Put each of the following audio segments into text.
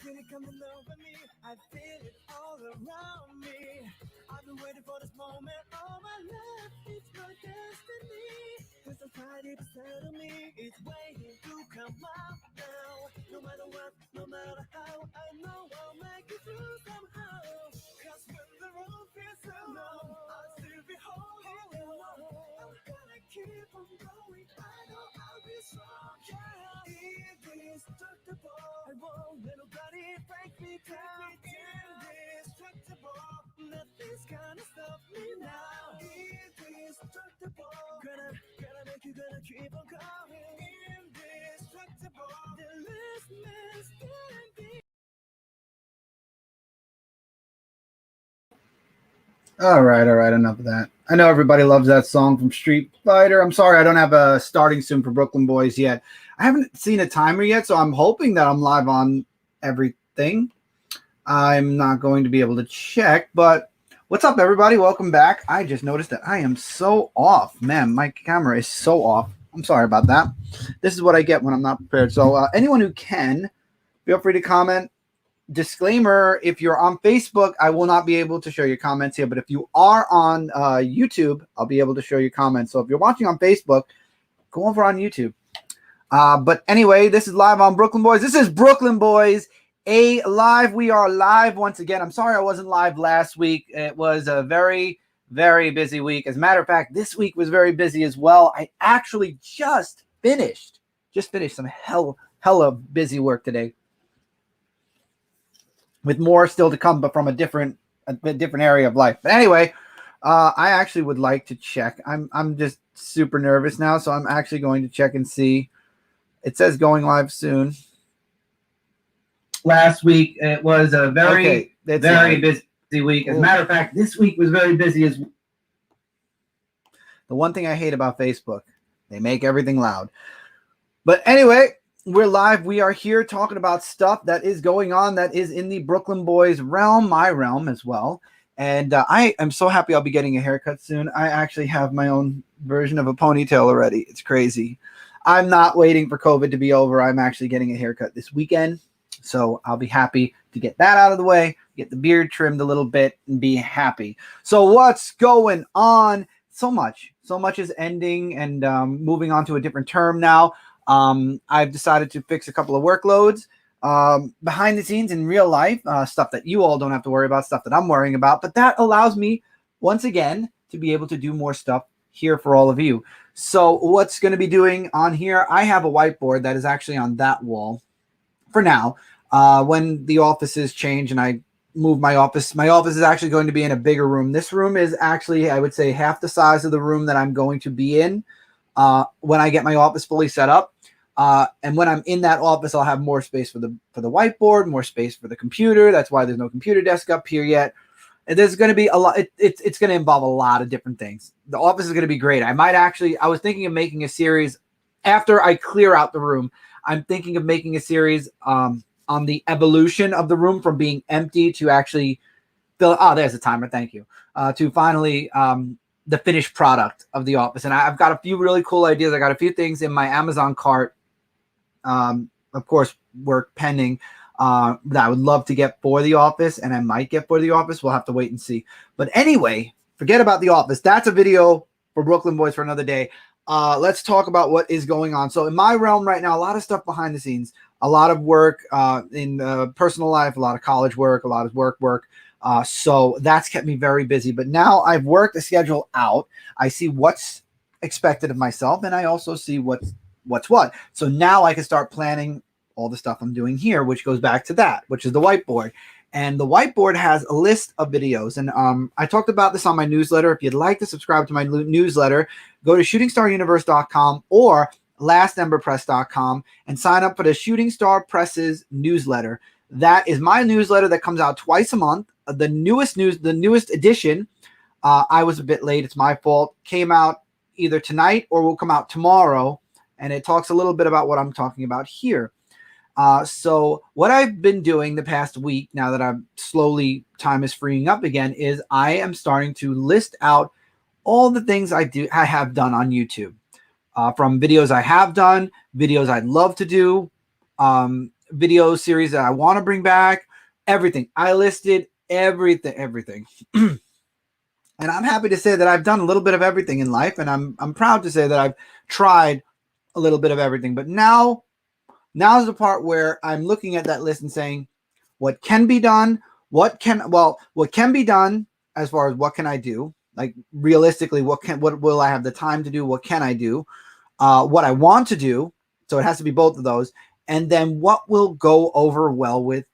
feel it coming over me. I feel it all around me. I've been waiting for this moment all my life. It's my destiny. There's a fire deep inside of me. It's waiting to come out now. No matter what, no matter how, I know I'll make it through somehow. Cause when the road feels so long, I'll still be holding on. I'm gonna keep on going. I know I'll be strong. Yeah, indestructible. I won't let nobody break me down. Indestructible. Nothing's gonna stop me now. Indestructible. Gonna make you, gonna keep on going. Indestructible. The last man standing. All right. Enough of that. I know everybody loves that song from Street Fighter. I'm sorry I don't have a starting soon for Brooklyn Boys yet. I haven't seen a timer yet, so I'm hoping that I'm live on everything. I'm not going to be able to check, but what's up, everybody? Welcome back. I just noticed that I am so off. Man, my camera is so off. I'm sorry about that. This is what I get when I'm not prepared. So anyone who can, feel free to comment. Disclaimer, if you're on Facebook, I will not be able to show your comments here, but if you are on YouTube, I'll be able to show your comments. So if you're watching on Facebook, go over on YouTube. But anyway, this is live on Brooklyn Boys. This is Brooklyn Boys, live. We are live once again. I'm sorry I wasn't live last week. It was a very, very busy week. As a matter of fact, this week was very busy as well. I actually just finished some hella busy work today, with more still to come, but from a different area of life. But anyway, I actually would like to check. I'm just super nervous now, so I'm actually going to check and see. It says going live soon. Last week it was a very busy week. As a matter of fact, this week was very busy as well. The one thing I hate about Facebook, they make everything loud. But anyway, we're live. We are here talking about stuff that is going on that is in the Brooklyn Boys realm, my realm as well. And I am so happy I'll be getting a haircut soon. I actually have my own version of a ponytail already. It's crazy. I'm not waiting for COVID to be over. I'm actually getting a haircut this weekend. So I'll be happy to get that out of the way, get the beard trimmed a little bit, and be happy. So what's going on? So much is ending and moving on to a different term now. I've decided to fix a couple of workloads behind the scenes in real life, stuff that you all don't have to worry about, stuff that I'm worrying about. But that allows me, once again, to be able to do more stuff here for all of you. So what's going to be doing on here? I have a whiteboard that is actually on that wall for now. When the offices change and I move my office is actually going to be in a bigger room. This room is actually, I would say, half the size of the room that I'm going to be in when I get my office fully set up. And when I'm in that office, I'll have more space for the whiteboard, more space for the computer. That's why there's no computer desk up here yet. And there's going to be a lot. It's going to involve a lot of different things. The office is going to be great. I was thinking of making a series after I clear out the room. I'm thinking of making a series on the evolution of the room from being empty to actually fill. Oh, there's a timer. Thank you. To finally the finished product of the office. And I've got a few really cool ideas. I got a few things in my Amazon cart. Of course, work pending. That I would love to get for the office, and I might get for the office. We'll have to wait and see. But anyway, forget about the office. That's a video for Brooklyn Boys for another day. Let's talk about what is going on. So in my realm right now, a lot of stuff behind the scenes, a lot of work in personal life, a lot of college work, a lot of work. So that's kept me very busy. But now I've worked the schedule out. I see what's expected of myself, and I also see what's what. So now I can start planning all the stuff I'm doing here, which goes back to that, which is the whiteboard. And the whiteboard has a list of videos. And I talked about this on my newsletter. If you'd like to subscribe to my newsletter, go to shootingstaruniverse.com or lastemberpress.com and sign up for the Shooting Star Press's newsletter. That is my newsletter that comes out twice a month. The newest edition, I was a bit late. It's my fault. Came out either tonight or will come out tomorrow. And it talks a little bit about what I'm talking about here. So what I've been doing the past week, now that I'm slowly, time is freeing up again, is I am starting to list out all the things I have done on YouTube, from videos I have done, videos I'd love to do, video series that I want to bring back. Everything. I listed everything. And I'm happy to say that I've done a little bit of everything in life, and I'm proud to say that I've tried a little bit of everything. But now's the part where I'm looking at that list and saying, what can be done? What can be done as far as what can I do? Like realistically, what will I have the time to do? What can I do? What I want to do. So it has to be both of those. And then what will go over well with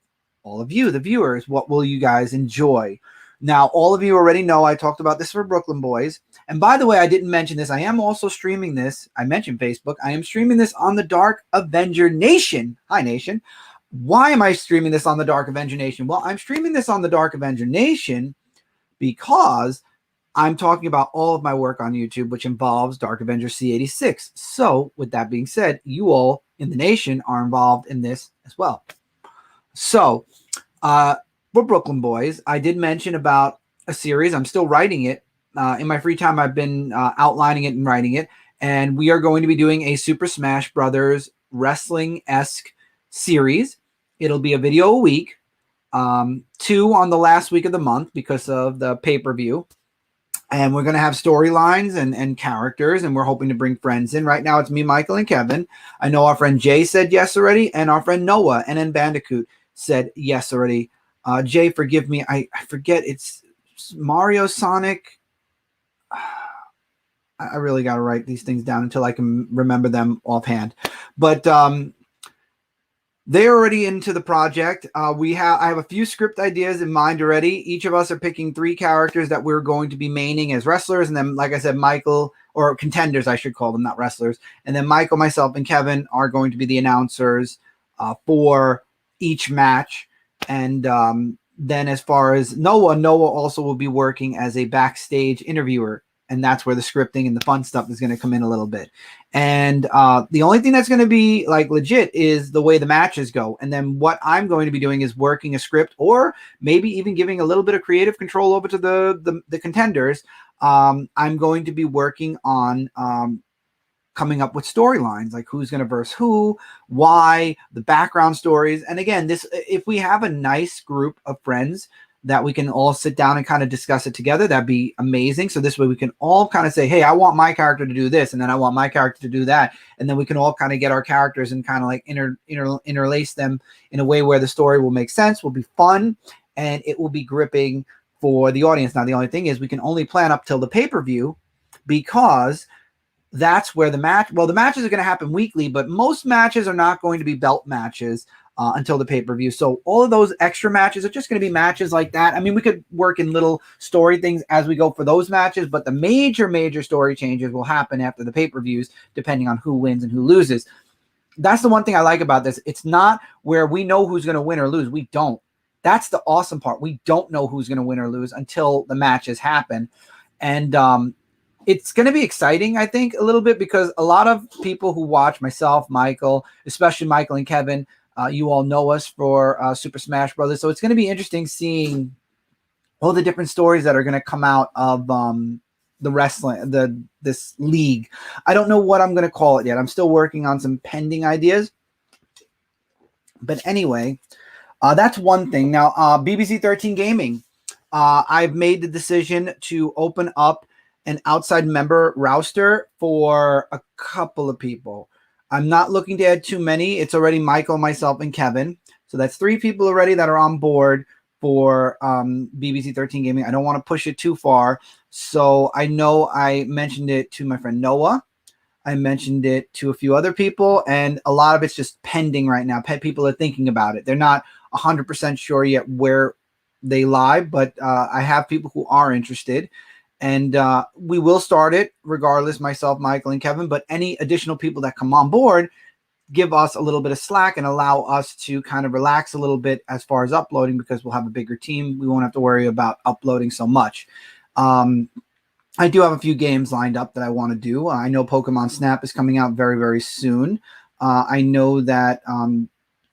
all of you, the viewers? What will you guys enjoy? Now, all of you already know I talked about this for Brooklyn Boys. And by the way, I didn't mention this. I am also streaming this. I mentioned Facebook. I am streaming this on the Dark Avenger Nation. Hi, Nation. Why am I streaming this on the Dark Avenger Nation? Well, I'm streaming this on the Dark Avenger Nation because I'm talking about all of my work on YouTube, which involves Dark Avenger C86. So with that being said, you all in the nation are involved in this as well. So for Brooklyn Boys, I did mention about a series. I'm still writing it. In my free time, I've been outlining it and writing it. And we are going to be doing a Super Smash Brothers wrestling-esque series. It'll be a video a week, 2 on the last week of the month because of the pay-per-view. And we're going to have storylines and characters, and we're hoping to bring friends in. Right now, it's me, Michael, and Kevin. I know our friend Jay said yes already, and our friend Noah and then Bandicoot said yes already. Jay, forgive me. I forget. It's Mario, Sonic. I really got to write these things down until I can remember them offhand. But they're already into the project. I have a few script ideas in mind already. Each of us are picking 3 characters that we're going to be maining as wrestlers. And then, like I said, Michael, or contenders, I should call them, not wrestlers. And then Michael, myself, and Kevin are going to be the announcers for each match. And then as far as Noah also will be working as a backstage interviewer. And that's where the scripting and the fun stuff is going to come in a little bit. And the only thing that's going to be like legit is the way the matches go. And then what I'm going to be doing is working a script, or maybe even giving a little bit of creative control over to the contenders. I'm going to be working on coming up with storylines, like who's going to verse who, why, the background stories. And again, if we have a nice group of friends that we can all sit down and kind of discuss it together, that'd be amazing. So this way we can all kind of say, hey, I want my character to do this, and then I want my character to do that. And then we can all kind of get our characters and kind of like interlace them in a way where the story will make sense, will be fun, and it will be gripping for the audience. Now, the only thing is we can only plan up till the pay-per-view, because that's where the matches are going to happen weekly, but most matches are not going to be belt matches until the pay-per-view. So all of those extra matches are just going to be matches like that. I mean, we could work in little story things as we go for those matches, but the major story changes will happen after the pay-per-views, depending on who wins and who loses. That's the one thing I like about this. It's not where we know who's going to win or lose. We don't. That's the awesome part. We don't know who's going to win or lose until the matches happen. And it's going to be exciting, I think, a little bit, because a lot of people who watch, myself, Michael, especially Michael and Kevin, you all know us for Super Smash Brothers. So it's going to be interesting seeing all the different stories that are going to come out of the wrestling, this league. I don't know what I'm going to call it yet. I'm still working on some pending ideas. But anyway, that's one thing. Now, BBC 13 Gaming, I've made the decision to open up an outside member roster for a couple of people. I'm not looking to add too many. It's already Michael, myself, and Kevin. So that's 3 people already that are on board for BBC 13 Gaming. I don't want to push it too far. So I know I mentioned it to my friend Noah. I mentioned it to a few other people, and a lot of it's just pending right now. People are thinking about it. They're not 100% sure yet where they lie, but I have people who are interested. And we will start it regardless, myself, Michael, and Kevin. But any additional people that come on board give us a little bit of slack and allow us to kind of relax a little bit as far as uploading, because we'll have a bigger team. We won't have to worry about uploading so much. I do have a few games lined up that I want to do. I know Pokemon Snap is coming out very, very soon. I know that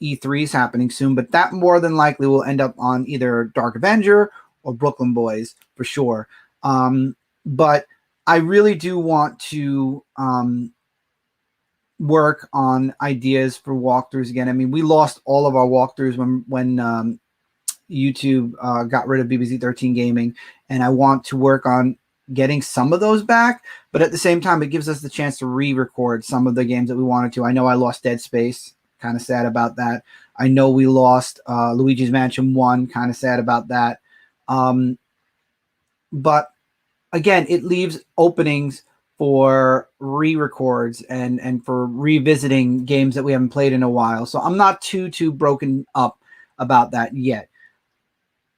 E3 is happening soon, but that more than likely will end up on either Dark Avenger or Brooklyn Boys for sure. But I really do want to work on ideas for walkthroughs again. I mean, we lost all of our walkthroughs when YouTube got rid of BBC 13 Gaming, and I want to work on getting some of those back, but at the same time, it gives us the chance to re-record some of the games that we wanted to. I know I lost Dead Space, kind of sad about that. I know we lost Luigi's Mansion 1, kind of sad about that. But again, it leaves openings for re-records and for revisiting games that we haven't played in a while. So I'm not too broken up about that yet.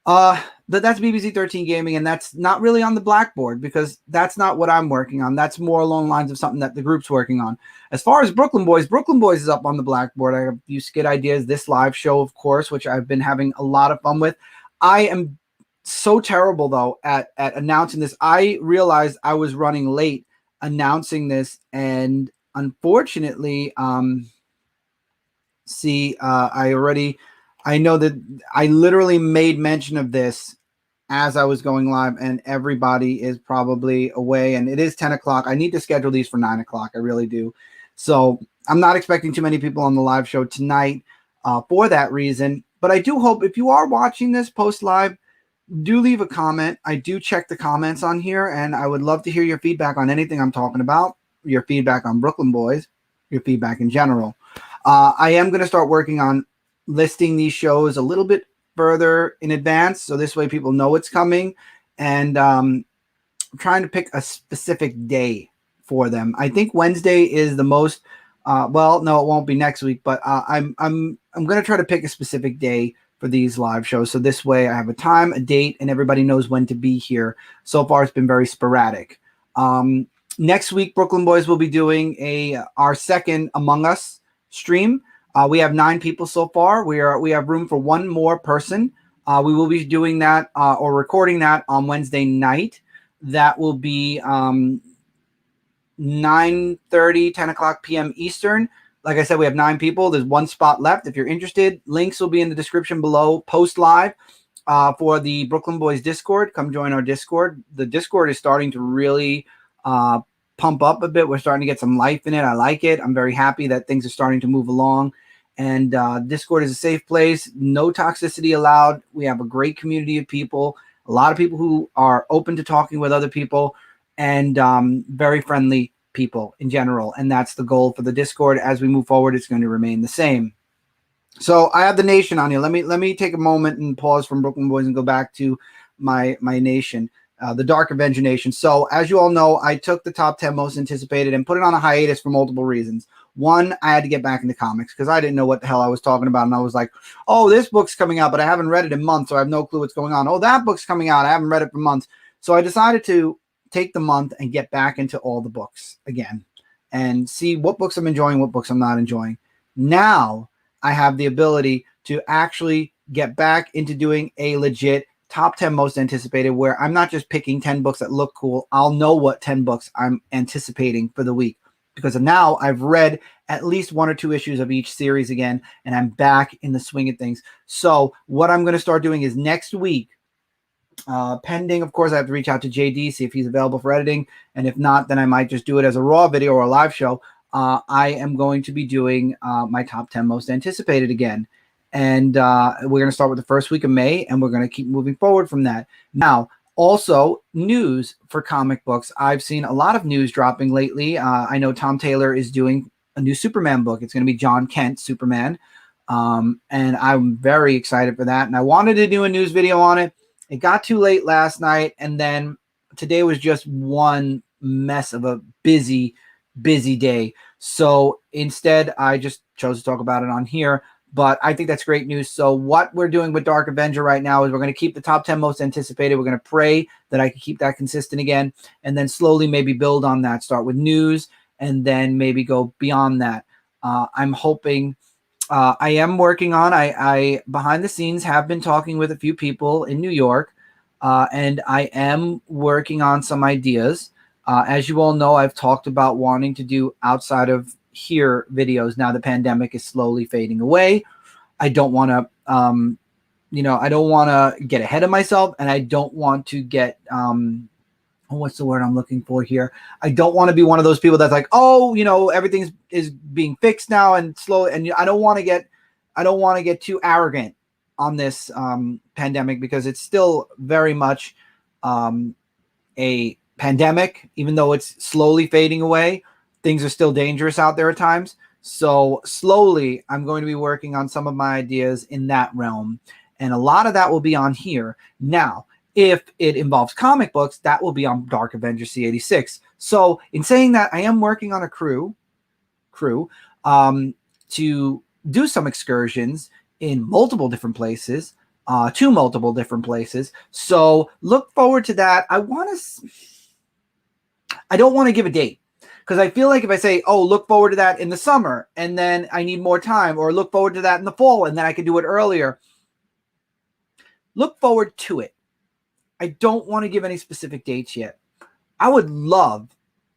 But that's BBC 13 Gaming, and that's not really on the blackboard because that's not what I'm working on. That's more along the lines of something that the group's working on. As far as Brooklyn Boyz is up on the blackboard. I have a few skit ideas, this live show, of course, which I've been having a lot of fun with. I am so terrible, though, at announcing this. I realized I was running late announcing this, and unfortunately, I know that I literally made mention of this as I was going live, and everybody is probably away, and it is 10 o'clock. I need to schedule these for 9 o'clock. I really do. So I'm not expecting too many people on the live show tonight for that reason. But I do hope if you are watching this post live, do leave a comment. I do check the comments on here, and I would love to hear your feedback on anything I'm talking about, your feedback on Brooklyn Boyz, your feedback in general. I am going to start working on listing these shows a little bit further in advance, so this way people know it's coming, and I'm trying to pick a specific day for them. I think Wednesday is the most well, no, it won't be next week, but I'm going to try to pick a specific day for these live shows, so this way I have a time, a date, and everybody knows when to be here. So far it's been very sporadic. Next week Brooklyn Boyz will be doing our second Among Us stream. We have 9 people so far. We have room for one more person. We will be doing that or recording that on Wednesday night. That will be 9:30, 10 o'clock p.m. Eastern. Like I said, we have 9 people. There's one spot left. If you're interested, links will be in the description below. Post live for the Brooklyn Boyz Discord. Come join our Discord. The Discord is starting to really pump up a bit. We're starting to get some life in it. I like it. I'm very happy that things are starting to move along. And Discord is a safe place. No toxicity allowed. We have a great community of people. A lot of people who are open to talking with other people, and very friendly people in general. And that's the goal for the Discord. As we move forward, it's going to remain the same. So I have the nation on here. Let me take a moment and pause from Brooklyn Boyz and go back to my nation. The Dark Avenger Nation. So as you all know, I took the top 10 most anticipated and put it on a hiatus for multiple reasons. One, I had to get back into comics because I didn't know what the hell I was talking about. And I was like, oh, this book's coming out, but I haven't read it in months, so I have no clue what's going on. Oh, that book's coming out. I haven't read it for months. So I decided to take the month and get back into all the books again and see what books I'm enjoying, what books I'm not enjoying. Now I have the ability to actually get back into doing a legit top 10 most anticipated, where I'm not just picking 10 books that look cool. I'll know what 10 books I'm anticipating for the week, because now I've read at least 1 or 2 issues of each series again, and I'm back in the swing of things. So what I'm going to start doing is next week, pending, of course, I have to reach out to JD, see if he's available for editing. And if not, then I might just do it as a raw video or a live show. I am going to be doing my top 10 most anticipated again. And we're going to start with the first week of May, and we're going to keep moving forward from that. Now, also news for comic books. I've seen a lot of news dropping lately. I know Tom Taylor is doing a new Superman book. It's going to be John Kent Superman. And I'm very excited for that. And I wanted to do a news video on it. It got too late last night, and then today was just one mess of a busy day. So instead, I just chose to talk about it on here. But I think that's great news. So what we're doing with Dark Avenger right now is we're going to keep the top 10 most anticipated. We're going to pray that I can keep that consistent again, and then slowly maybe build on that. Start with news, and then maybe go beyond that. I'm hoping. I am working on. I behind the scenes have been talking with a few people in New York, and I am working on some ideas. As you all know, I've talked about wanting to do outside of here videos. Now the pandemic is slowly fading away. I don't want to, I don't want to get ahead of myself, and I don't want to get what's the word I'm looking for here? I don't want to be one of those people that's like, oh, everything is being fixed now and slow. And I don't want to get too arrogant on this pandemic, because it's still very much a pandemic, even though it's slowly fading away. Things are still dangerous out there at times. So slowly, I'm going to be working on some of my ideas in that realm. And a lot of that will be on here. Now, if it involves comic books, that will be on Dark Avenger C86. So in saying that, I am working on a crew to do some excursions in multiple different places, to multiple different places. So look forward to that. I don't want to give a date, because I feel like if I say, oh, look forward to that in the summer, and then I need more time, or look forward to that in the fall, and then I can do it earlier. Look forward to it. I don't want to give any specific dates yet. I would love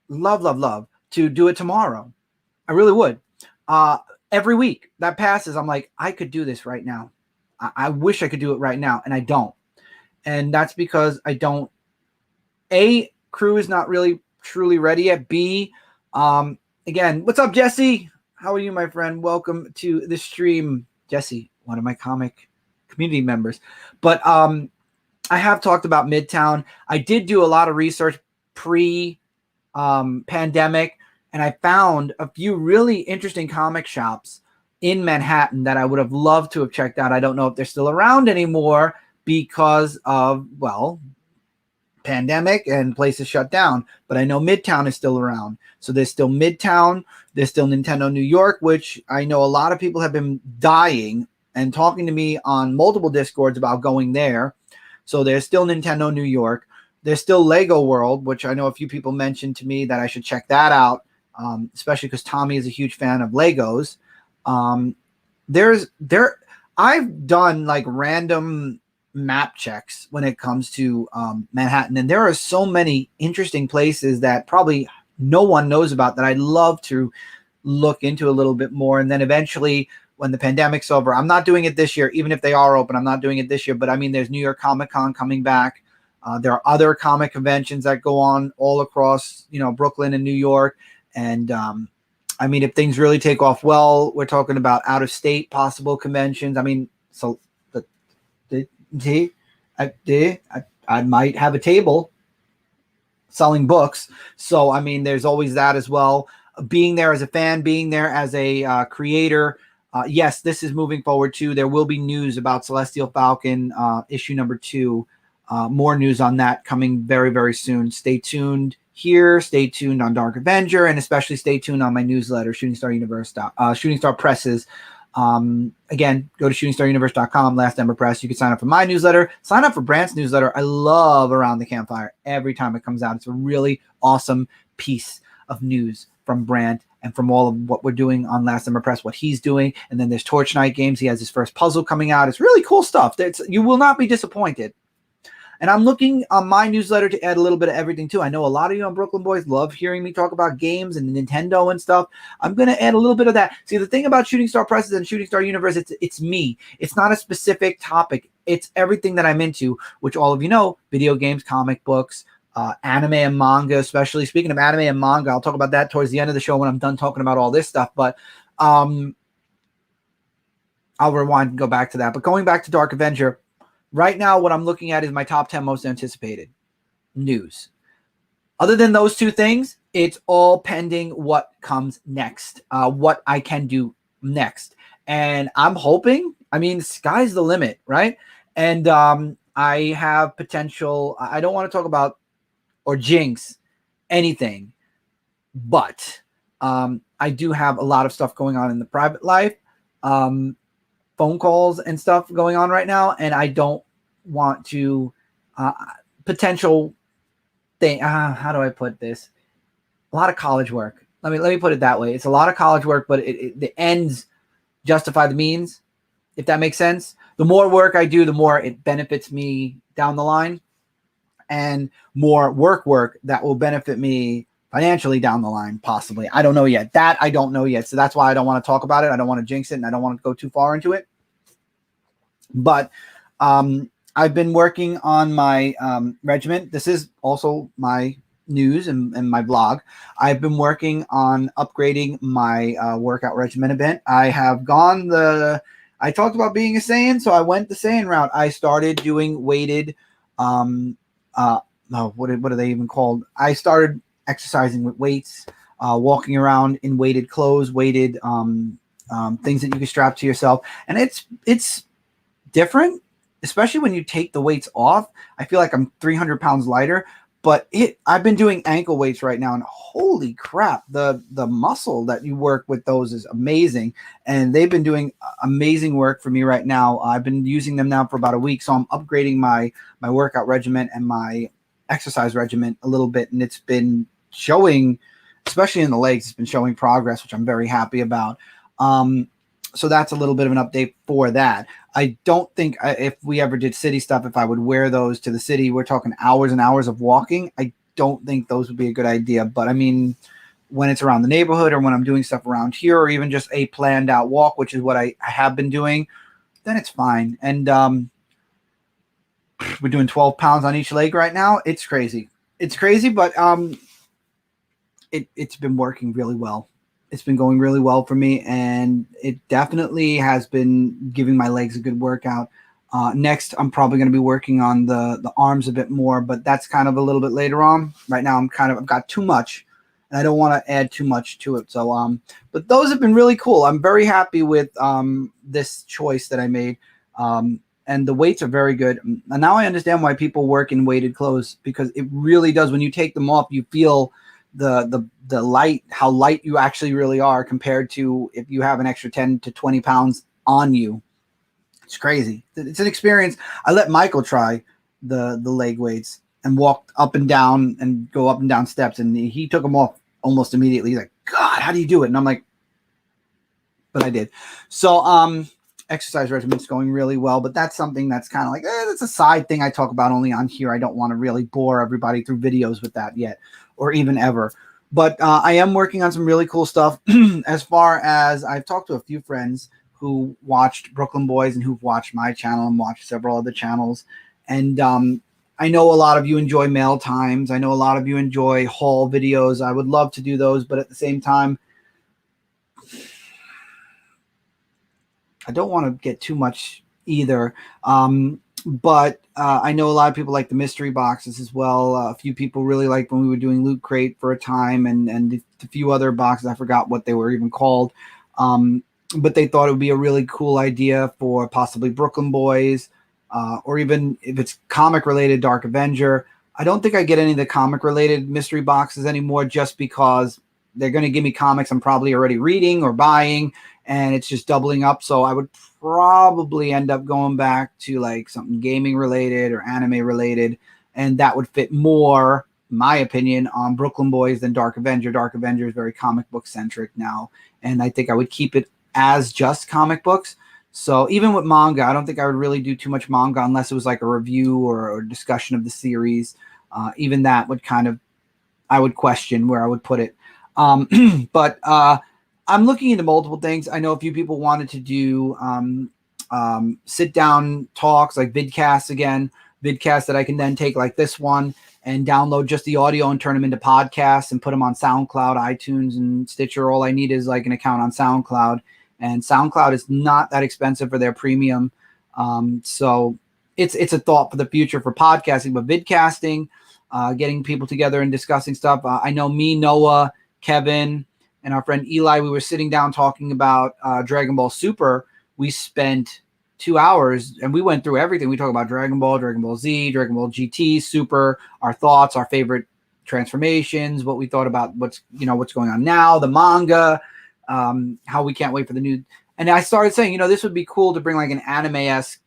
to do it tomorrow. I really would. Every week that passes, I'm like, I could do this right now. I wish I could do it right now, and I don't. And that's because I don't. A, crew is not really truly ready yet. B, again, what's up, Jesse? How are you, my friend? Welcome to the stream. Jesse, one of my comic community members. But I have talked about Midtown. I did do a lot of research pre-pandemic, and I found a few really interesting comic shops in Manhattan that I would have loved to have checked out. I don't know if they're still around anymore because of, well, pandemic and places shut down, but I know Midtown is still around. So there's still Midtown, there's still Nintendo New York, which I know a lot of people have been dying and talking to me on multiple Discords about going there. So there's still Nintendo New York. There's still Lego World, which I know a few people mentioned to me that I should check that out, especially because Tommy is a huge fan of Legos. I've done like random map checks when it comes to Manhattan, and there are so many interesting places that probably no one knows about that I'd love to look into a little bit more. And then eventually, when the pandemic's over, I'm not doing it this year, even if they are open, I'm not doing it this year. But I mean, there's New York Comic Con coming back. There are other comic conventions that go on all across, Brooklyn and New York. And I mean, if things really take off well, we're talking about out of state possible conventions. I mean, so I might have a table selling books. So, I mean, there's always that as well. Being there as a fan, being there as a creator. Yes, this is moving forward too. There will be news about Celestial Falcon issue number 2. More news on that coming very, very soon. Stay tuned here. Stay tuned on Dark Avenger, and especially stay tuned on my newsletter, Shooting Star Presses. Again, go to shootingstaruniverse.com, Last Ember Press. You can sign up for my newsletter. Sign up for Brant's newsletter. I love Around the Campfire every time it comes out. It's a really awesome piece of news from Brant and from all of what we're doing on Last Ember Press, what he's doing. And then there's Torch Night Games. He has his first puzzle coming out. It's really cool stuff. You will not be disappointed. And I'm looking on my newsletter to add a little bit of everything too. I know a lot of you on Brooklyn Boys love hearing me talk about games and Nintendo and stuff. I'm going to add a little bit of that. See, the thing about Shooting Star Presses and Shooting Star Universe, it's me. It's not a specific topic. It's everything that I'm into, which all of you know: video games, comic books, anime and manga. Especially speaking of anime and manga, I'll talk about that towards the end of the show when I'm done talking about all this stuff. But I'll rewind and go back to that. But going back to Dark Avenger. Right now, what I'm looking at is my top 10 most anticipated news. Other than those two things, it's all pending what comes next, what I can do next. And I'm hoping, I mean, sky's the limit, right? And I have potential. I don't want to talk about or jinx anything, but I do have a lot of stuff going on in the private life. Phone calls and stuff going on right now, and I don't want to potential thing. How do I put this? A lot of college work. Let me put it that way. It's a lot of college work, but the ends justify the means, if that makes sense. The more work I do, the more it benefits me down the line, and more work that will benefit me financially down the line, possibly. I don't know yet. That I don't know yet. So that's why I don't want to talk about it. I don't want to jinx it, and I don't want to go too far into it. But I've been working on my regiment. This is also my news and my vlog. I've been working on upgrading my workout regimen a bit. I have gone I talked about being a Saiyan, so I went the Saiyan route. I started doing weighted, um, no, what are they even called? I started exercising with weights, walking around in weighted clothes, weighted things that you can strap to yourself, and it's different, especially when you take the weights off. I feel like I'm 300 pounds lighter, but I've been doing ankle weights right now, and holy crap, the muscle that you work with those is amazing, and they've been doing amazing work for me right now. I've been using them now for about a week, so I'm upgrading my workout regimen and my exercise regimen a little bit, and it's been showing, especially in the legs, it's been showing progress, which I'm very happy about. So that's a little bit of an update for that. I don't think if we ever did city stuff, if I would wear those to the city, we're talking hours and hours of walking. I don't think those would be a good idea. But I mean, when it's around the neighborhood or when I'm doing stuff around here or even just a planned out walk, which is what I have been doing, then it's fine. And we're doing 12 pounds on each leg right now. It's crazy. It's crazy, but it's been working really well. It's been going really well for me, and it definitely has been giving my legs a good workout. Next, I'm probably going to be working on the arms a bit more, but that's kind of a little bit later on. Right now, I've got too much, and I don't want to add too much to it. So, but those have been really cool. I'm very happy with this choice that I made, and the weights are very good. And now I understand why people work in weighted clothes, because it really does. When you take them off, you feel the light, how light you actually really are compared to if you have an extra 10 to 20 pounds on you. It's crazy. It's an experience. I let Michael try the leg weights and walked up and down and go up and down steps, and he took them off almost immediately. He's like, God, how do you do it? And I'm like, but I did. So exercise regimen's going really well, but that's something that's kind of like, that's a side thing I talk about only on here. I don't want to really bore everybody through videos with that yet, or even ever. But I am working on some really cool stuff. As far as I've talked to a few friends who watched Brooklyn Boys and who've watched my channel and watched several other channels. And I know a lot of you enjoy mail times. I know a lot of you enjoy haul videos. I would love to do those, but at the same time, I don't want to get too much either. But I know a lot of people like the mystery boxes as well. A few people really liked when we were doing Loot Crate for a time, and a few other boxes. I forgot what they were even called. But they thought it would be a really cool idea for possibly Brooklyn Boys, or even if it's comic related, Dark Avenger. I don't think I get any of the comic related mystery boxes anymore, just because they're going to give me comics I'm probably already reading or buying, and it's just doubling up. So I would probably end up going back to like something gaming related or anime related, and that would fit more, in my opinion, on Brooklyn Boys than Dark Avenger. Dark Avenger is very comic book centric now, and I think I would keep it as just comic books. So even with manga, I don't think I would really do too much manga unless it was like a review or a discussion of the series. Even that would kind of, I would question where I would put it. But I'm looking into multiple things. I know a few people wanted to do sit down talks, like vidcasts again, vidcasts that I can then take like this one and download just the audio and turn them into podcasts and put them on SoundCloud, iTunes, and Stitcher. All I need is like an account on SoundCloud, and SoundCloud is not that expensive for their premium. So it's a thought for the future for podcasting, but vidcasting, getting people together and discussing stuff. I know me, Noah, Kevin, and our friend Eli, we were sitting down talking about Dragon Ball Super. We spent 2 hours and we went through everything. We talked about Dragon Ball Z, Dragon Ball GT, Super, our thoughts, our favorite transformations, what we thought about what's going on now, the manga, how we can't wait for the new. And I started saying, this would be cool to bring like an anime-esque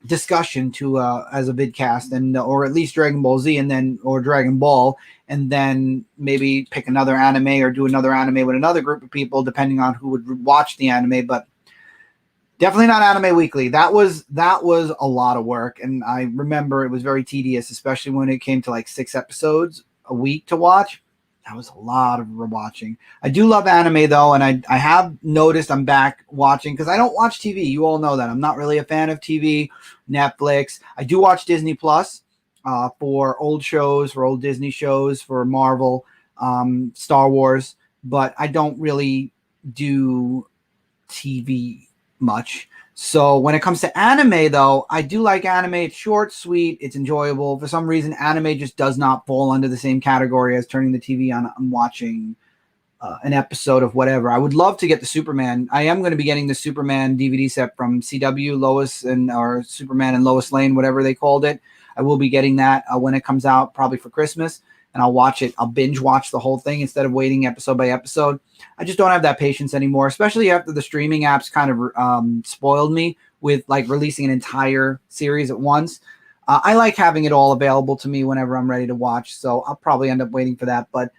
discussion to as a vidcast, and or at least Dragon Ball Z, and then or Dragon Ball, and then maybe pick another anime or do another anime with another group of people, depending on who would watch the anime. But definitely not Anime Weekly. That was a lot of work, and I remember it was very tedious, especially when it came to like 6 episodes a week to watch. That was a lot of rewatching. I do love anime though, and I have noticed I'm back watching because I don't watch TV. You all know that I'm not really a fan of TV, Netflix. I do watch Disney Plus for old shows, for old Disney shows, for Marvel, Star Wars, but I don't really do TV much. So when it comes to anime, though, I do like anime. It's short, sweet, it's enjoyable. For some reason, anime just does not fall under the same category as turning the TV on and watching an episode of whatever. I would love to get the Superman. I am going to be getting the Superman DVD set from CW, Lois and or Superman and Lois Lane, whatever they called it. I will be getting that when it comes out, probably for Christmas, and I'll watch it. I'll binge watch the whole thing instead of waiting episode by episode. I just don't have that patience anymore, especially after the streaming apps kind of spoiled me with like releasing an entire series at once. I like having it all available to me whenever I'm ready to watch, so I'll probably end up waiting for that. But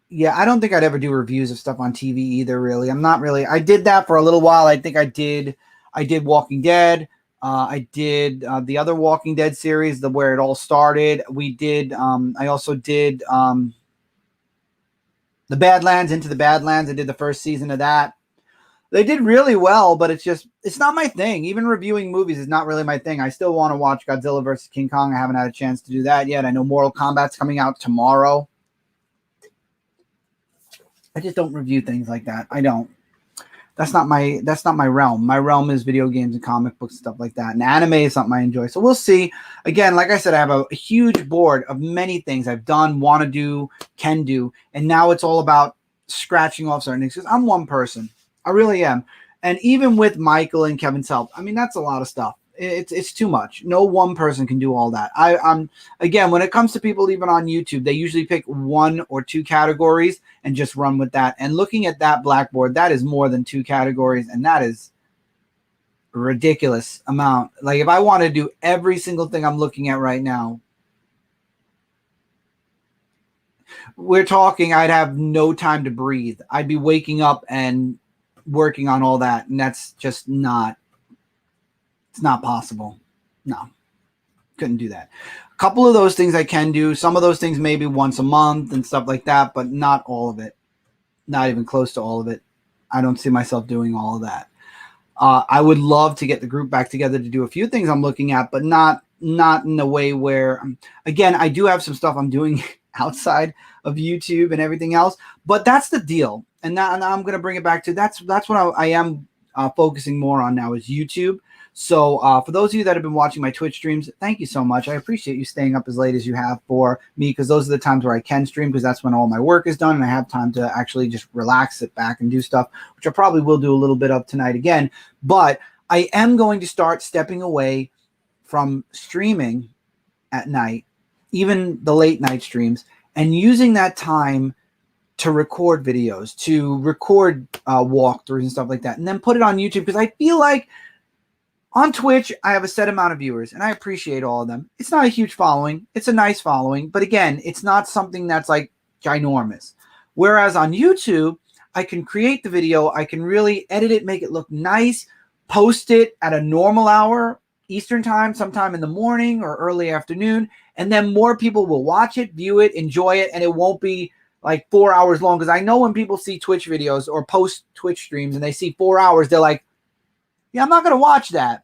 yeah, I don't think I'd ever do reviews of stuff on TV either, really. I'm not really. I did that for a little while. I think I did Walking Dead. I did the other Walking Dead series, where it all started. We did. I also did the Badlands, Into the Badlands. I did the first season of that. They did really well, but it's not my thing. Even reviewing movies is not really my thing. I still want to watch Godzilla vs. King Kong. I haven't had a chance to do that yet. I know Mortal Kombat's coming out tomorrow. I just don't review things like that. I don't. That's not my realm. My realm is video games and comic books, stuff like that. And anime is something I enjoy. So we'll see. Again, like I said, I have a huge board of many things I've done, want to do, can do. And now it's all about scratching off certain things. Because I'm one person. I really am. And even with Michael and Kevin's help, I mean, that's a lot of stuff. It's too much. No one person can do all that. I'm again, when it comes to people even on YouTube, they usually pick one or two categories and just run with that. And looking at that blackboard, that is more than two categories, and that is a ridiculous amount. Like if I want to do every single thing I'm looking at right now, we're talking, I'd have no time to breathe. I'd be waking up and working on all that, and that's just not. It's not possible. No, couldn't do that. A couple of those things I can do. Some of those things maybe once a month and stuff like that, but not all of it. Not even close to all of it. I don't see myself doing all of that. I would love to get the group back together to do a few things I'm looking at, but not in a way where, again, I do have some stuff I'm doing outside of YouTube and everything else, but that's the deal. And now I'm going to bring it back to that's what I am focusing more on now is YouTube. So for those of you that have been watching my Twitch streams, thank you so much. I appreciate you staying up as late as you have for me, because those are the times where I can stream, because that's when all my work is done and I have time to actually just relax, sit back and do stuff, which I probably will do a little bit of tonight again. But I am going to start stepping away from streaming at night, even the late night streams, and using that time to record videos, to record walkthroughs and stuff like that, and then put it on YouTube, because I feel like on Twitch, I have a set amount of viewers, and I appreciate all of them. It's not a huge following. It's a nice following. But again, it's not something that's like ginormous. Whereas on YouTube, I can create the video. I can really edit it, make it look nice, post it at a normal hour, Eastern time, sometime in the morning or early afternoon. And then more people will watch it, view it, enjoy it, and it won't be like 4 hours long. Because I know when people see Twitch videos or post Twitch streams and they see 4 hours, they're like, yeah, I'm not going to watch that.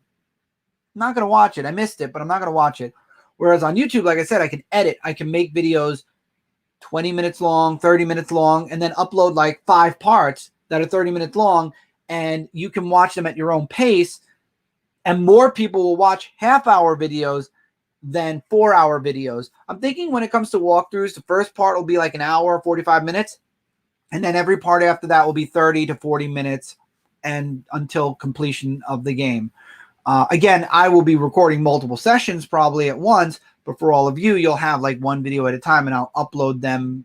I'm not going to watch it. I missed it, but I'm not going to watch it. Whereas on YouTube, like I said, I can edit. I can make videos 20 minutes long, 30 minutes long, and then upload like 5 parts that are 30 minutes long, and you can watch them at your own pace, and more people will watch half-hour videos than 4-hour videos. I'm thinking when it comes to walkthroughs, the first part will be like an hour, 45 minutes, and then every part after that will be 30 to 40 minutes and until completion of the game. Again, I will be recording multiple sessions probably at once, but for all of you, you'll have like one video at a time, and I'll upload them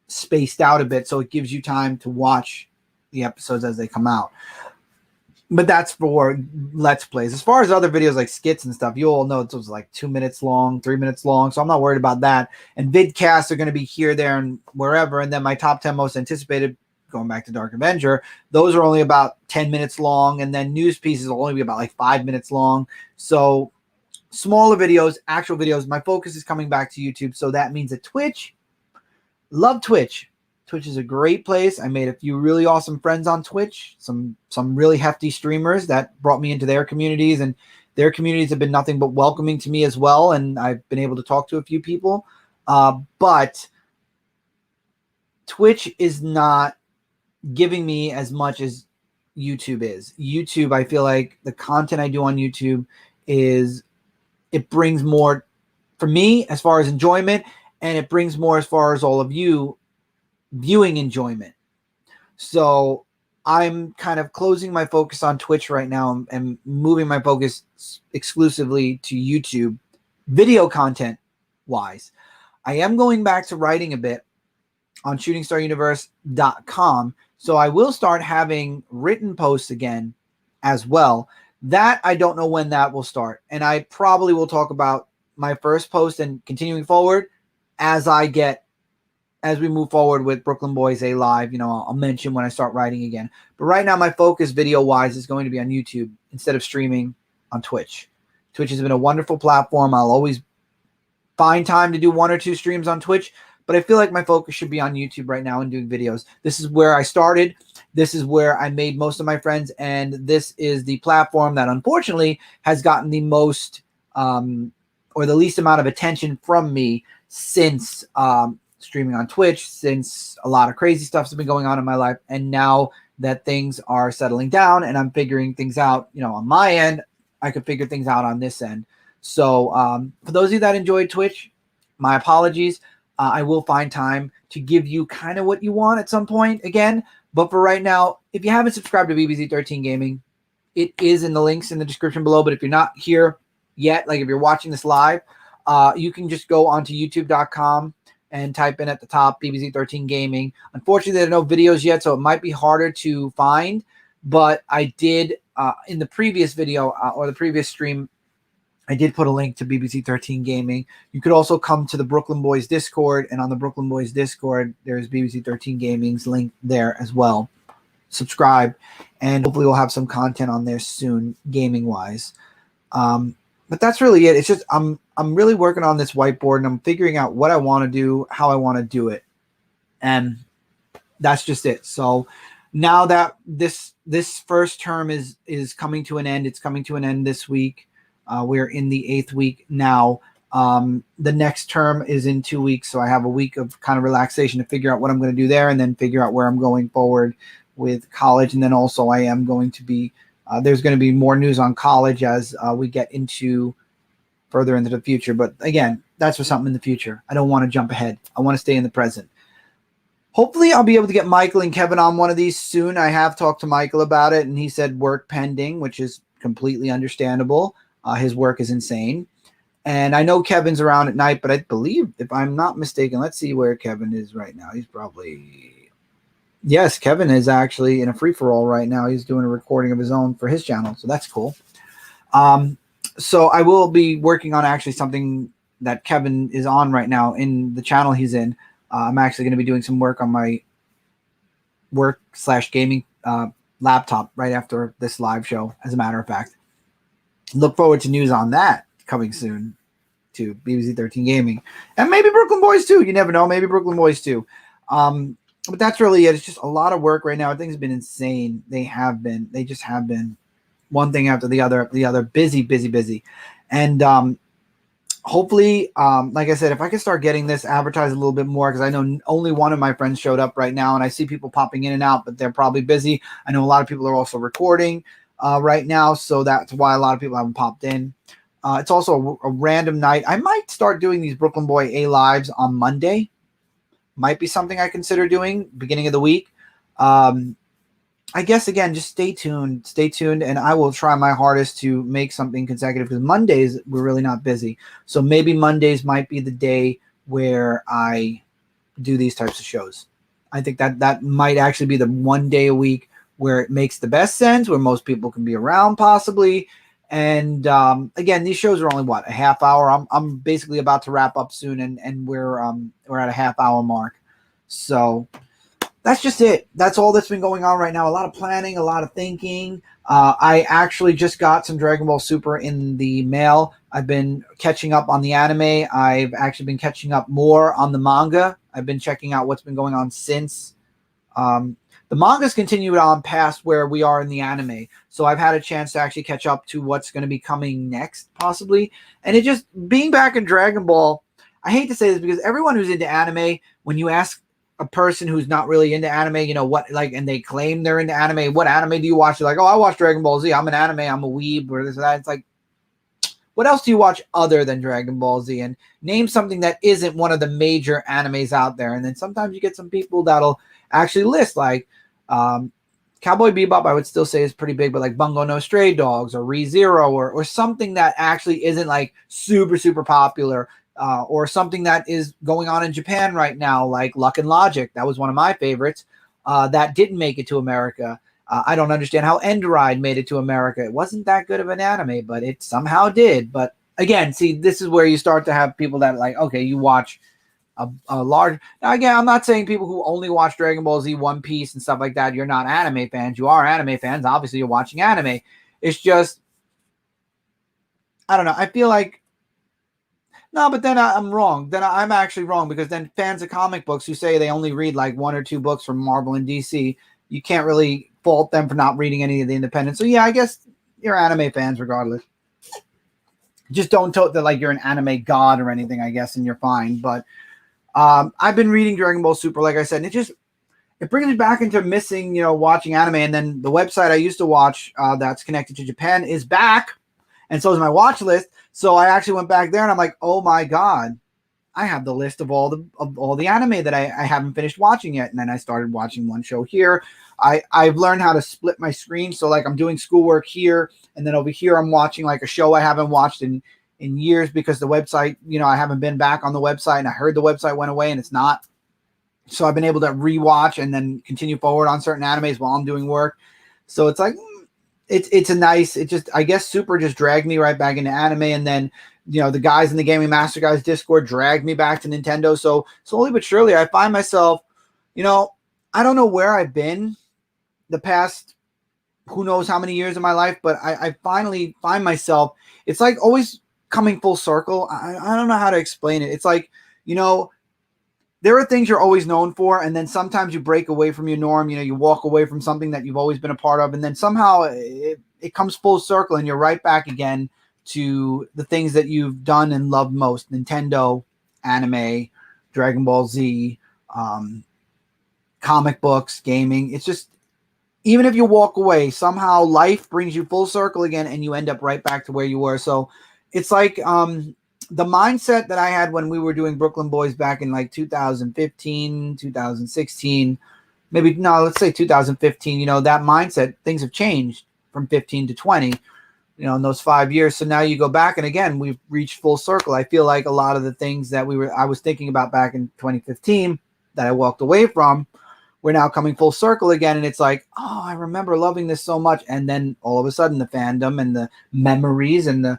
spaced out a bit so it gives you time to watch the episodes as they come out. But that's for Let's Plays. As far as other videos like skits and stuff, you all know it was like 2 minutes long, 3 minutes long, so I'm not worried about that. And vidcasts are going to be here, there, and wherever. And then my top 10 most anticipated, going back to Dark Avenger, those are only about 10 minutes long, and then news pieces will only be about like 5 minutes long. So smaller videos, actual videos. My focus is coming back to YouTube. So that means that Twitch, love Twitch. Twitch is a great place. I made a few really awesome friends on Twitch, some really hefty streamers that brought me into their communities, and their communities have been nothing but welcoming to me as well. And I've been able to talk to a few people. But Twitch is not giving me as much as YouTube is. YouTube, I feel like the content I do on YouTube it brings more for me as far as enjoyment, and it brings more as far as all of you viewing enjoyment. So I'm kind of closing my focus on Twitch right now and moving my focus exclusively to YouTube, video content wise. I am going back to writing a bit on shootingstaruniverse.com. So I will start having written posts again as well. That I don't know when that will start. And I probably will talk about my first post and continuing forward as we move forward with Brooklyn Boyz A Live. I'll mention when I start writing again. But right now, my focus video-wise is going to be on YouTube instead of streaming on Twitch. Twitch has been a wonderful platform. I'll always find time to do 1 or 2 streams on Twitch, but I feel like my focus should be on YouTube right now and doing videos. This is where I started. This is where I made most of my friends, and this is the platform that unfortunately has gotten the most or the least amount of attention from me since streaming on Twitch, since a lot of crazy stuff's been going on in my life. And now that things are settling down and I'm figuring things out, on my end, I could figure things out on this end. So for those of you that enjoyed Twitch, my apologies. I will find time to give you kind of what you want at some point again. But for right now, if you haven't subscribed to BBZ13 Gaming, it is in the links in the description below. But if you're not here yet, like if you're watching this live, you can just go onto youtube.com and type in at the top BBZ13 Gaming. Unfortunately, there are no videos yet, so it might be harder to find. But I did, in the previous video or the previous stream, I did put a link to BBC13 Gaming. You could also come to the Brooklyn Boyz Discord, and on the Brooklyn Boyz Discord, there's BBC13 Gaming's link there as well. Subscribe, and hopefully we'll have some content on there soon, gaming-wise. But that's really it. It's just I'm really working on this whiteboard, and I'm figuring out what I want to do, how I want to do it, and that's just it. So now that this first term is coming to an end, it's coming to an end this week. We're in the 8th week now. The next term is in 2 weeks, so I have a week of kind of relaxation to figure out what I'm going to do there, and then figure out where I'm going forward with college. And then also I am going to be there's going to be more news on college as we get further into the future. But again, that's for something in the future. I don't want to jump ahead. I want to stay in the present. Hopefully I'll be able to get Michael and Kevin on one of these soon. I have talked to Michael about it, and he said work pending, which is completely understandable. His work is insane. And I know Kevin's around at night, but I believe, if I'm not mistaken, let's see where Kevin is right now. He's probably, yes, Kevin is actually in a free-for-all right now. He's doing a recording of his own for his channel, so that's cool. So I will be working on actually something that Kevin is on right now in the channel he's in. I'm actually going to be doing some work on my work/gaming laptop right after this live show, as a matter of fact. Look forward to news on that coming soon to BBC13 Gaming. And maybe Brooklyn Boyz too. You never know. Maybe Brooklyn Boyz too. But that's really it. It's just a lot of work right now. Things have been insane. They have been. They just have been. One thing after the other. Busy. And hopefully, like I said, if I can start getting this advertised a little bit more, because I know only one of my friends showed up right now, and I see people popping in and out, but they're probably busy. I know a lot of people are also recording right now, so that's why a lot of people haven't popped in. It's also a random night. I might start doing these Brooklyn Boy A Lives on Monday. Might be something I consider doing beginning of the week. I guess, again, just stay tuned, and I will try my hardest to make something consecutive, because Mondays we're really not busy. So maybe Mondays might be the day where I do these types of shows. I think that might actually be the one day a week where it makes the best sense, where most people can be around possibly. And again, these shows are only what, a half hour. I'm basically about to wrap up soon, and we're at a half hour mark. So that's just it. That's all that's been going on right now. A lot of planning, a lot of thinking. I actually just got some Dragon Ball Super in the mail. I've been catching up on the anime. I've actually been catching up more on the manga. I've been checking out what's been going on since. The manga's continued on past where we are in the anime. So I've had a chance to actually catch up to what's going to be coming next, possibly. And it just, being back in Dragon Ball, I hate to say this because everyone who's into anime, when you ask a person who's not really into anime, you know, what, like, and they claim they're into anime, what anime do you watch? They're like, oh, I watch Dragon Ball Z. I'm an anime. I'm a weeb or this or that. It's like, what else do you watch other than Dragon Ball Z? And name something that isn't one of the major animes out there. And then sometimes you get some people that'll actually list like Cowboy Bebop, I would still say is pretty big, but like Bungo no Stray Dogs or ReZero or something that actually isn't like super, super popular, or something that is going on in Japan right now, like Luck and Logic. That was one of my favorites that didn't make it to America. I don't understand how Endride made it to America. It wasn't that good of an anime, but it somehow did. But again, see, this is where you start to have people that like, okay, you watch a large. Now, again, I'm not saying people who only watch Dragon Ball Z, One Piece, and stuff like that, you're not anime fans. You are anime fans. Obviously, you're watching anime. It's just, I don't know. I feel like, no, but then I'm wrong. Then I'm actually wrong because then fans of comic books who say they only read like 1 or 2 books from Marvel and DC, you can't really fault them for not reading any of the independents. So yeah, I guess you're anime fans regardless. Just don't tote that like you're an anime god or anything, I guess, and you're fine. But I've been reading Dragon Ball Super, like I said, and it brings me back into missing, you know, watching anime. And then the website I used to watch that's connected to Japan is back, and so is my watch list. So I actually went back there, and I'm like, oh my god, I have the list of all the anime that I haven't finished watching yet. And then I started watching one show here. I've learned how to split my screen. So like I'm doing schoolwork here, and then over here I'm watching like a show I haven't watched in years because the website, you know, I haven't been back on the website, and I heard the website went away and it's not. So I've been able to rewatch and then continue forward on certain animes while I'm doing work. So it's like, I guess Super just dragged me right back into anime. And then, you know, the guys in the Gaming Master Guys Discord dragged me back to Nintendo. So slowly but surely I find myself, you know, I don't know where I've been the past who knows how many years of my life, but I finally find myself, it's like always coming full circle. I don't know how to explain it. It's like, you know, there are things you're always known for, and then sometimes you break away from your norm. You know, you walk away from something that you've always been a part of, and then somehow it comes full circle, and you're right back again to the things that you've done and loved most: Nintendo, anime, Dragon Ball Z, comic books, gaming. It's just, even if you walk away, somehow life brings you full circle again, and you end up right back to where you were. So it's like the mindset that I had when we were doing Brooklyn Boys back in like 2015, 2016, maybe, no, let's say 2015, you know, that mindset, things have changed from 15 to 20, you know, in those 5 years. So now you go back, and again, we've reached full circle. I feel like a lot of the things that I was thinking about back in 2015 that I walked away from, we're now coming full circle again. And it's like, oh, I remember loving this so much. And then all of a sudden the fandom and the memories and the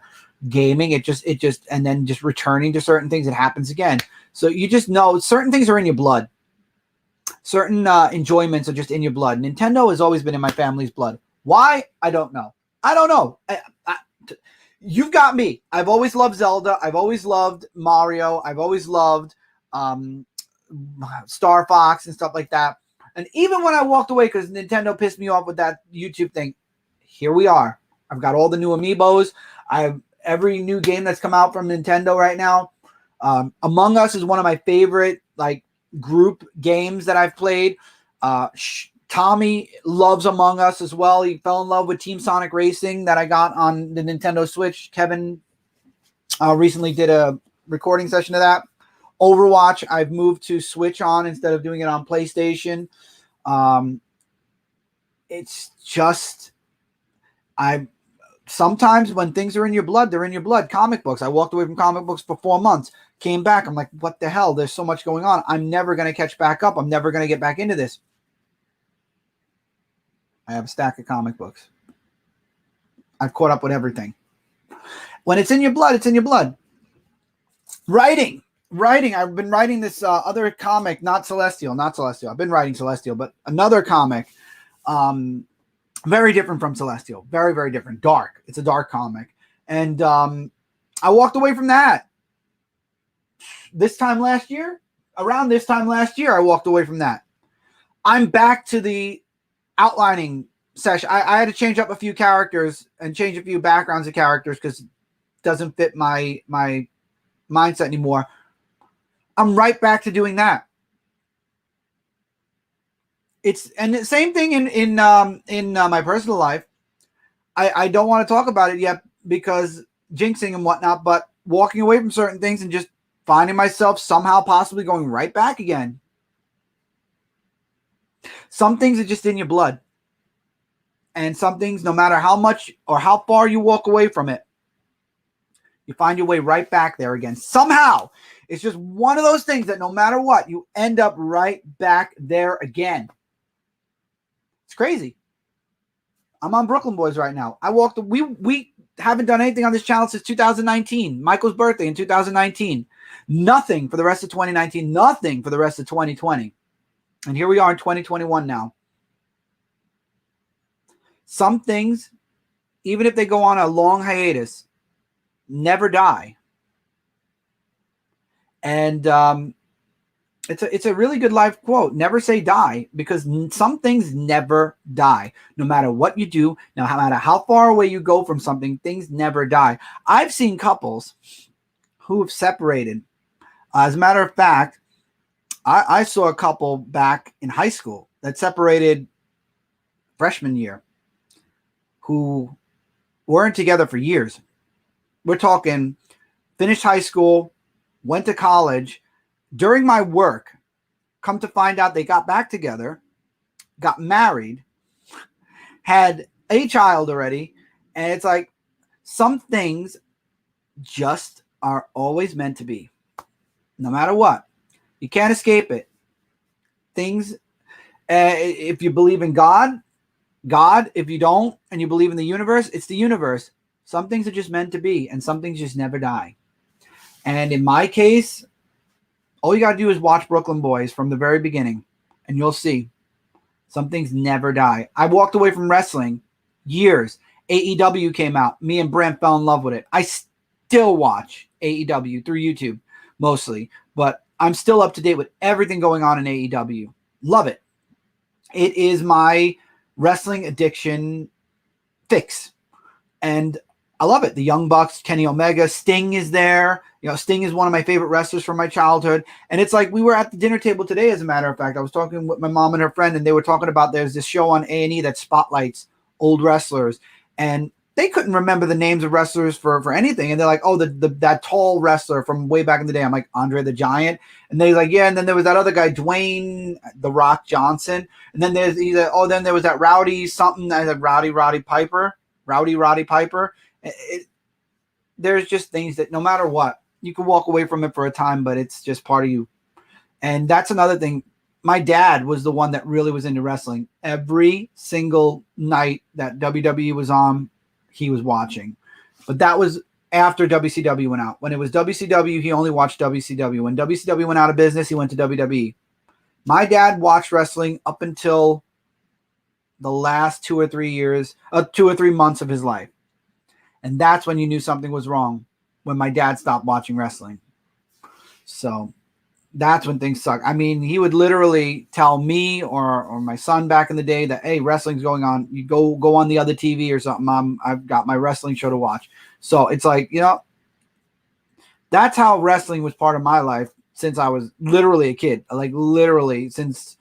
gaming, it just, and then just returning to certain things, it happens again. So you just know certain things are in your blood. Certain enjoyments are just in your blood. Nintendo has always been in my family's blood. Why? I don't know. You've got me. I've always loved Zelda. I've always loved Mario. I've always loved Star Fox and stuff like that. And even when I walked away because Nintendo pissed me off with that YouTube thing, here we are. I've got all the new amiibos. Every new game that's come out from Nintendo right now. Among Us is one of my favorite like group games that I've played. Tommy loves Among Us as well. He fell in love with Team Sonic Racing that I got on the Nintendo Switch. Kevin recently did a recording session of that. Overwatch, I've moved to Switch on instead of doing it on PlayStation. It's just, sometimes when things are in your blood, they're in your blood. Comic books. I walked away from comic books for 4 months, came back. I'm like, what the hell? There's so much going on. I'm never going to catch back up. I'm never going to get back into this. I have a stack of comic books. I've caught up with everything. When it's in your blood, it's in your blood. Writing. I've been writing this other comic, not Celestial. I've been writing Celestial, but another comic. Very different from Celestial. Very, very different. Dark. It's a dark comic. And I walked away from that. Around this time last year, I walked away from that. I'm back to the outlining session. I had to change up a few characters and change a few backgrounds of characters because it doesn't fit my mindset anymore. I'm right back to doing that. And the same thing in my personal life. I don't want to talk about it yet because jinxing and whatnot, but walking away from certain things and just finding myself somehow possibly going right back again. Some things are just in your blood. And some things, no matter how much or how far you walk away from it, you find your way right back there again. Somehow. It's just one of those things that no matter what, you end up right back there again. It's crazy. I'm on Brooklyn Boyz right now. We haven't done anything on this channel since 2019. Michael's birthday in 2019. Nothing for the rest of 2019. Nothing for the rest of 2020. And here we are in 2021 now. Some things, even if they go on a long hiatus, never die. And it's a really good life quote. Never say die, because some things never die. No matter what you do, no matter how far away you go from something, things never die. I've seen couples who have separated. As a matter of fact, I saw a couple back in high school that separated freshman year who weren't together for years. We're talking finished high school, went to college. During my work, come to find out they got back together, got married, had a child already. And it's like some things just are always meant to be. No matter what. You can't escape it. Things, if you believe in God. If you don't and you believe in the universe, it's the universe. Some things are just meant to be, and some things just never die. And in my case, all you got to do is watch Brooklyn Boyz from the very beginning, and you'll see some things never die. I walked away from wrestling years. AEW came out. Me and Brent fell in love with it. I still watch AEW through YouTube mostly, but I'm still up to date with everything going on in AEW. Love it. It is my wrestling addiction fix. And I love it. The Young Bucks, Kenny Omega, Sting is there. You know, Sting is one of my favorite wrestlers from my childhood. And it's like we were at the dinner table today, as a matter of fact. I was talking with my mom and her friend, and they were talking about there's this show on A&E that spotlights old wrestlers. And they couldn't remember the names of wrestlers for anything. And they're like, oh, that tall wrestler from way back in the day. I'm like, Andre the Giant. And they're like, yeah. And then there was that other guy, Dwayne The Rock Johnson. And then then there was that Rowdy something, that Roddy Piper. There's just things that no matter what, you can walk away from it for a time, but it's just part of you. And that's another thing. My dad was the one that really was into wrestling. Every single night that WWE was on, he was watching. But that was after WCW went out. When it was WCW, he only watched WCW. When WCW went out of business, he went to WWE. My dad watched wrestling up until the last 2 or 3 months of his life. And that's when you knew something was wrong, when my dad stopped watching wrestling. So that's when things suck. I mean, he would literally tell me or my son back in the day that, hey, wrestling's going on. You go on the other TV or something. I've got my wrestling show to watch. So it's like, you know, that's how wrestling was part of my life since I was literally a kid. Like literally since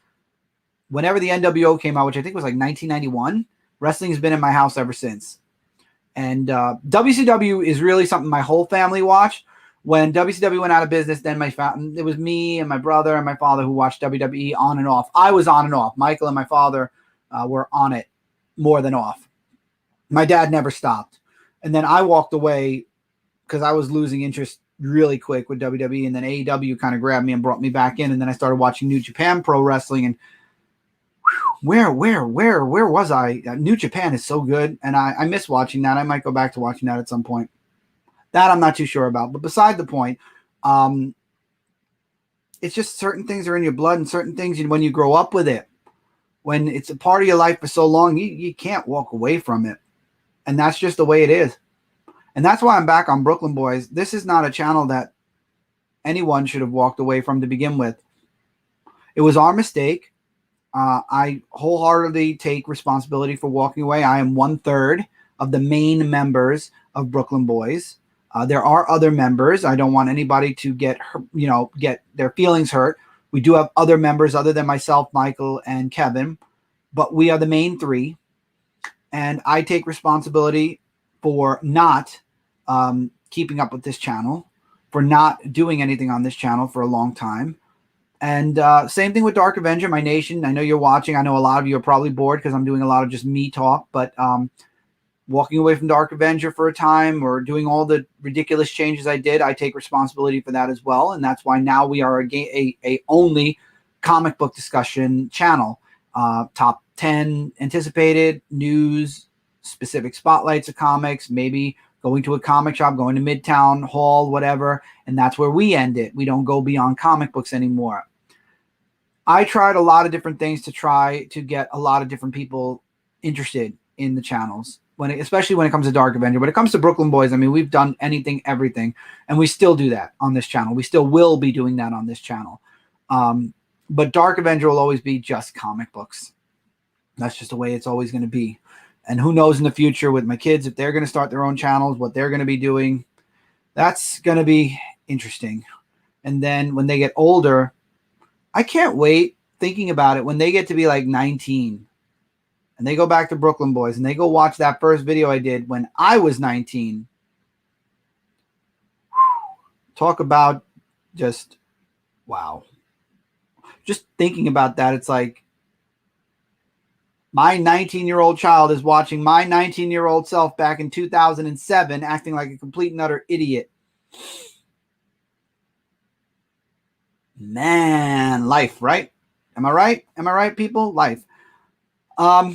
whenever the NWO came out, which I think was like 1991, wrestling has been in my house ever since. And WCW is really something my whole family watched. When WCW went out of business, then it was me and my brother and my father who watched WWE on and off. I was on and off. Michael and my father were on it more than off. My dad never stopped. And then I walked away because I was losing interest really quick with WWE. And then AEW kind of grabbed me and brought me back in. And then I started watching New Japan Pro Wrestling. And where was I? New Japan is so good. And I miss watching that. I might go back to watching that at some point. That I'm not too sure about. But beside the point, it's just certain things are in your blood, and certain things, when you grow up with it, when it's a part of your life for so long, you can't walk away from it. And that's just the way it is. And that's why I'm back on Brooklyn Boys. This is not a channel that anyone should have walked away from to begin with. It was our mistake. I wholeheartedly take responsibility for walking away. I am 1/3 of the main members of Brooklyn Boys. There are other members. I don't want anybody to get their feelings hurt. We do have other members other than myself, Michael, and Kevin, but we are the main three. And I take responsibility for not keeping up with this channel, for not doing anything on this channel for a long time. And same thing with Dark Avenger, my nation. I know you're watching. I know a lot of you are probably bored because I'm doing a lot of just me talk, but walking away from Dark Avenger for a time or doing all the ridiculous changes I did, I take responsibility for that as well. And that's why now we are a only comic book discussion channel. Top 10 anticipated, news, specific spotlights of comics, maybe going to a comic shop, going to Midtown Hall, whatever. And that's where we end it. We don't go beyond comic books anymore. I tried a lot of different things to try to get a lot of different people interested in the channels, especially when it comes to Dark Avenger. When it comes to Brooklyn Boys, I mean, we've done anything, everything, and we still do that on this channel. We still will be doing that on this channel. But Dark Avenger will always be just comic books. That's just the way it's always going to be. And who knows in the future with my kids, if they're going to start their own channels, what they're going to be doing, that's going to be interesting. And then when they get older, I can't wait thinking about it when they get to be like 19 and they go back to Brooklyn Boys and they go watch that first video I did when I was 19. Talk about just, wow. Just thinking about that, it's like my 19-year-old child is watching my 19-year-old self back in 2007 acting like a complete and utter idiot. Man, life, right? Am I right? Am I right, people? Life. So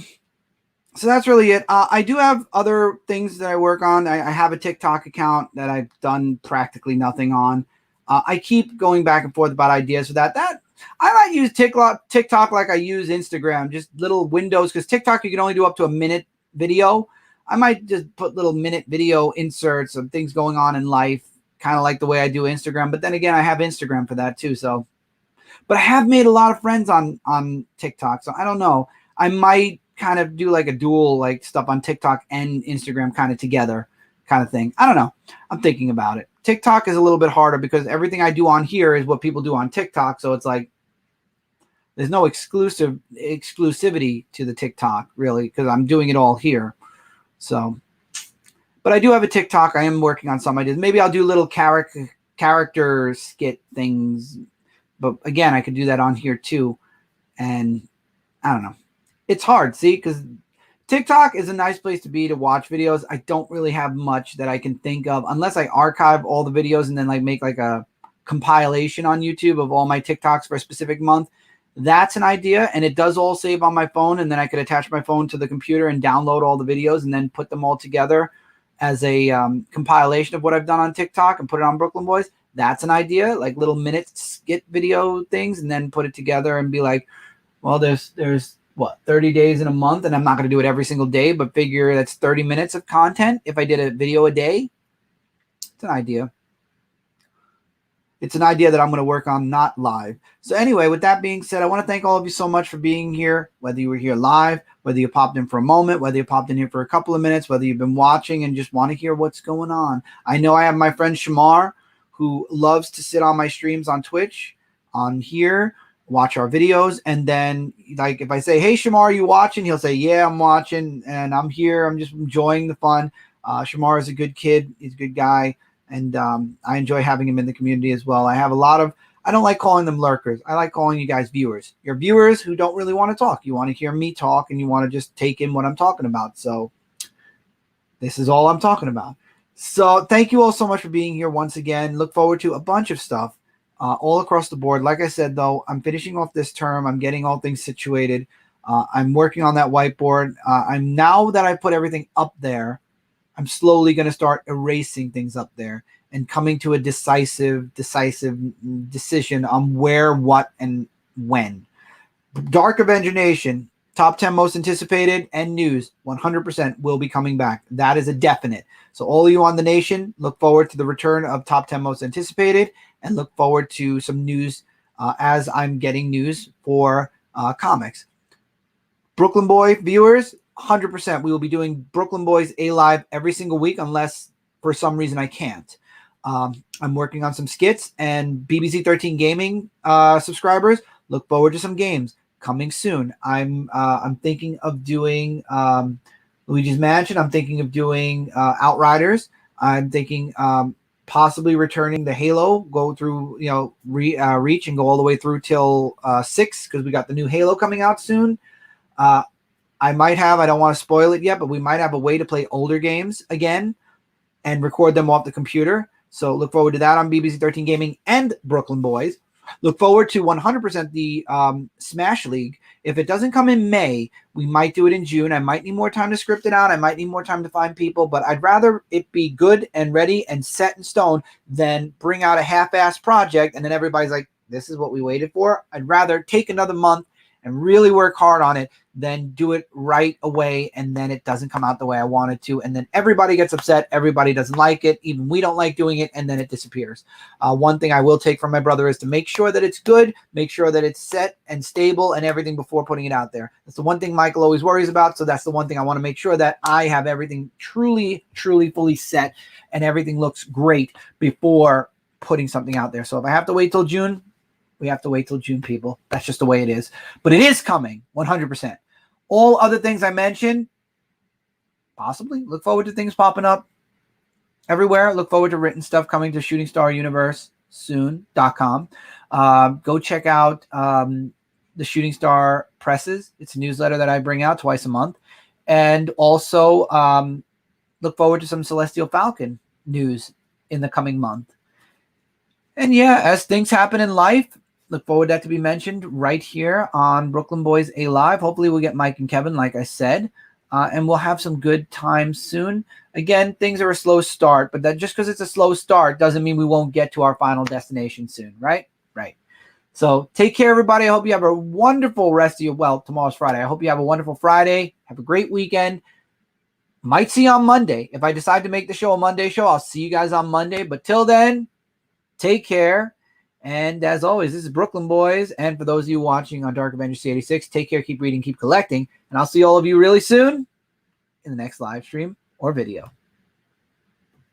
that's really it. I do have other things that I work on. I have a TikTok account that I've done practically nothing on. I keep going back and forth about ideas for that. I might use TikTok like I use Instagram, just little windows, because TikTok you can only do up to a minute video. I might just put little minute video inserts of things going on in life, kind of like the way I do Instagram. But then again, I have Instagram for that too. So, but I have made a lot of friends on TikTok. So I don't know. I might kind of do like a dual like stuff on TikTok and Instagram kind of together kind of thing. I don't know. I'm thinking about it. TikTok is a little bit harder because everything I do on here is what people do on TikTok. So it's like there's no exclusivity to the TikTok really because I'm doing it all here. So, but I do have a TikTok. I am working on some ideas. Maybe I'll do little character skit things. But again, I could do that on here too. And I don't know. It's hard, see, because TikTok is a nice place to be to watch videos. I don't really have much that I can think of unless I archive all the videos and then like make like a compilation on YouTube of all my TikToks for a specific month. That's an idea, and it does all save on my phone, and then I could attach my phone to the computer and download all the videos and then put them all together as a compilation of what I've done on TikTok and put it on Brooklyn Boys. That's an idea, like little minute skit video things, and then put it together and be like, well, there's what, 30 days in a month, and I'm not going to do it every single day, but figure that's 30 minutes of content if I did a video a day. It's an idea. It's an idea that I'm going to work on, not live. So anyway, with that being said, I want to thank all of you so much for being here, whether you were here live, whether you popped in for a moment, whether you popped in here for a couple of minutes, whether you've been watching and just want to hear what's going on. I know I have my friend Shamar, who loves to sit on my streams on Twitch, on here, watch our videos, and then like if I say, hey Shamar, are you watching? He'll say, yeah, I'm watching and I'm here. I'm just enjoying the fun. Shamar is a good kid. He's a good guy, and I enjoy having him in the community as well. I have a lot of, I don't like calling them lurkers. I like calling you guys viewers. You're viewers who don't really want to talk. You want to hear me talk and you want to just take in what I'm talking about. So this is all I'm talking about. So thank you all so much for being here once again. Look forward to a bunch of stuff. All across the board. Like I said, though, I'm finishing off this term. I'm getting all things situated. I'm working on that whiteboard. I'm now that I put everything up there, I'm slowly going to start erasing things up there and coming to a decisive decision on where, what, and when. Dark Avenger Nation, top 10 most anticipated and news 100% will be coming back. That is a definite. So all of you on the nation, look forward to the return of top 10 most anticipated and look forward to some news as I'm getting news for comics. Brooklyn Boy viewers, 100%. We will be doing Brooklyn Boys A Live every single week unless for some reason I can't. I'm working on some skits, and BBC 13 Gaming subscribers, look forward to some games coming soon. I'm thinking of doing Luigi's Mansion. I'm thinking of doing Outriders. I'm thinking possibly returning the Halo, go through Reach and go all the way through till 6 because we got the new Halo coming out soon. I might have, I don't want to spoil it yet, but we might have a way to play older games again and record them off the computer. So look forward to that on BBC 13 Gaming and Brooklyn Boys. Look forward to 100% the Smash League. If it doesn't come in May, we might do it in June. I might need more time to script it out. I might need more time to find people, but I'd rather it be good and ready and set in stone than bring out a half-assed project and then everybody's like, this is what we waited for. I'd rather take another month and really work hard on it than do it right away and then it doesn't come out the way I want it to. And then everybody gets upset. Everybody doesn't like it. Even we don't like doing it. And then it disappears. One thing I will take from my brother is to make sure that it's good, make sure that it's set and stable and everything before putting it out there. That's the one thing Michael always worries about. So that's the one thing I want to make sure that I have everything truly, truly fully set and everything looks great before putting something out there. So if I have to wait till June, we have to wait till June, people. That's just the way it is. But it is coming, 100%. All other things I mentioned, possibly. Look forward to things popping up everywhere. Look forward to written stuff coming to Shooting Star Universe soon.com. Go check out the Shooting Star Presses. It's a newsletter that I bring out twice a month. And also look forward to some Celestial Falcon news in the coming month. And yeah, as things happen in life, look forward to that to be mentioned right here on Brooklyn Boys A Live. Hopefully we'll get Mike and Kevin, like I said, and we'll have some good times soon. Again, things are a slow start, but that just because it's a slow start doesn't mean we won't get to our final destination soon, right? Right. So take care, everybody. I hope you have a wonderful rest of your, well, tomorrow's Friday. I hope you have a wonderful Friday. Have a great weekend. Might see you on Monday. If I decide to make the show a Monday show, I'll see you guys on Monday. But till then, take care. And as always, this is Brooklyn Boys. And for those of you watching on Dark Avenger C86, take care, keep reading, keep collecting. And I'll see all of you really soon in the next live stream or video.